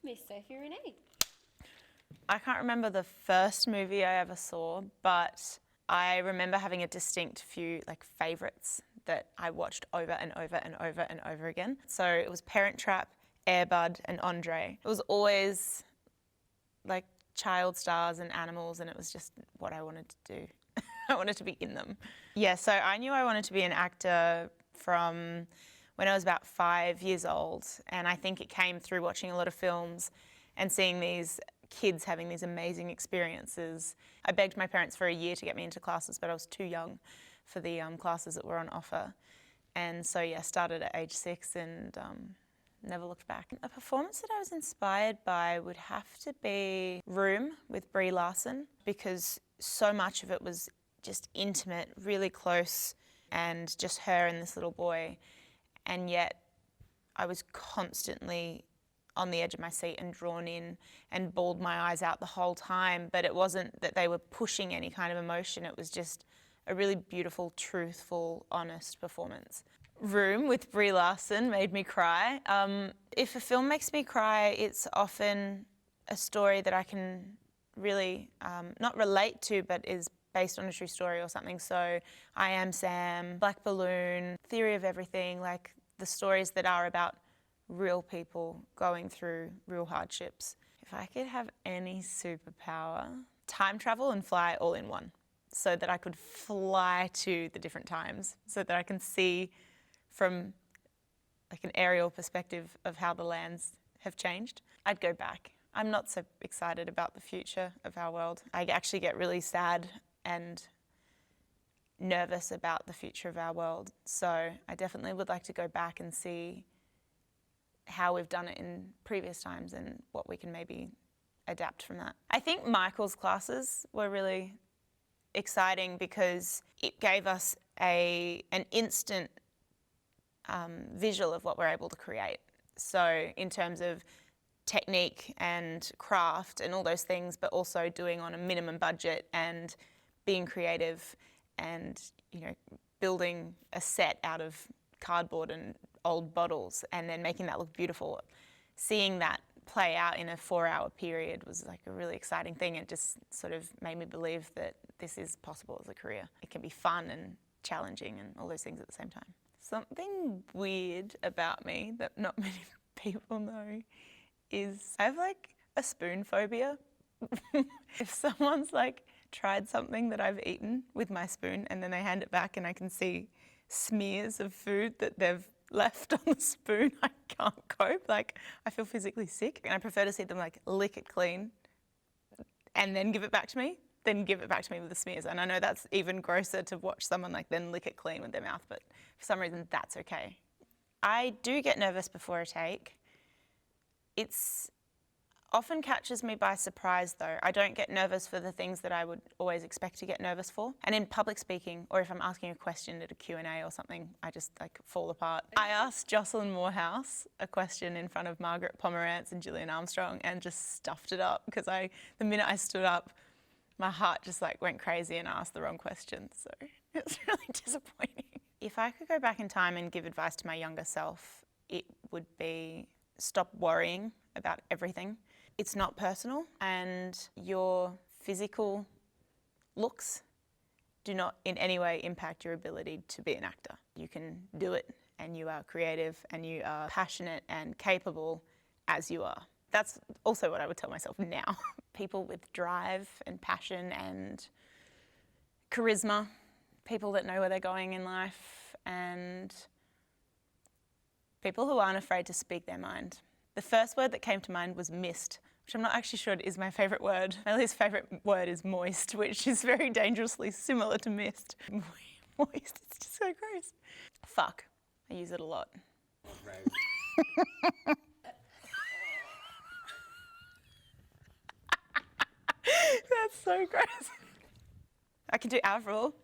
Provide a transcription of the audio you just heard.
Miss Sophie Renae. I can't remember the first movie I ever saw, but I remember having a distinct few favourites that I watched over and over and over and over again. So it was Parent Trap, Air Bud and Andre. It was always child stars and animals, and it was just what I wanted to do. I wanted to be in them. Yeah, so I knew I wanted to be an actor from when I was about 5 years old, and I think it came through watching a lot of films and seeing these kids having these amazing experiences. I begged my parents for a year to get me into classes, but I was too young for the classes that were on offer. And so, yeah, started at age 6 and never looked back. A performance that I was inspired by would have to be Room with Brie Larson, because so much of it was just intimate, really close, and just her and this little boy. And yet I was constantly on the edge of my seat and drawn in and bawled my eyes out the whole time. But it wasn't that they were pushing any kind of emotion. It was just a really beautiful, truthful, honest performance. Room with Brie Larson made me cry. If a film makes me cry, it's often a story that I can really not relate to, but is based on a true story or something. So I Am Sam, Black Balloon, Theory of Everything, the stories that are about real people going through real hardships. If I could have any superpower, time travel and fly all in one, so that I could fly to the different times, so that I can see from an aerial perspective of how the lands have changed. I'd go back. I'm not so excited about the future of our world. I actually get really sad and nervous about the future of our world. So I definitely would like to go back and see how we've done it in previous times and what we can maybe adapt from that. I think Michael's classes were really exciting because it gave us an instant visual of what we're able to create. So in terms of technique and craft and all those things, but also doing on a minimum budget and being creative and, building a set out of cardboard and old bottles and then making that look beautiful. Seeing that play out in a 4-hour period was a really exciting thing. It just sort of made me believe that this is possible as a career. It can be fun and challenging and all those things at the same time. Something weird about me that not many people know is I have a spoon phobia. If someone's tried something that I've eaten with my spoon and then they hand it back and I can see smears of food that they've left on the spoon, I can't cope. I feel physically sick, and I prefer to see them lick it clean and then give it back to me than give it back to me with the smears. And I know that's even grosser to watch someone then lick it clean with their mouth, but for some reason that's okay. I do get nervous before a take. It's often catches me by surprise though. I don't get nervous for the things that I would always expect to get nervous for. And in public speaking, or if I'm asking a question at a Q&A or something, I just fall apart. I asked Jocelyn Moorhouse a question in front of Margaret Pomerantz and Gillian Armstrong and just stuffed it up because the minute I stood up, my heart just went crazy and I asked the wrong question. So it's really disappointing. If I could go back in time and give advice to my younger self, it would be stop worrying about everything. It's not personal, and your physical looks do not in any way impact your ability to be an actor. You can do it, and you are creative, and you are passionate and capable as you are. That's also what I would tell myself now. People with drive and passion and charisma, people that know where they're going in life, and people who aren't afraid to speak their mind. The first word that came to mind was mist, which I'm not actually sure is my favourite word. My least favourite word is moist, which is very dangerously similar to mist. Moist, it's just so gross. Fuck, I use it a lot. That's so gross. I can do Avril.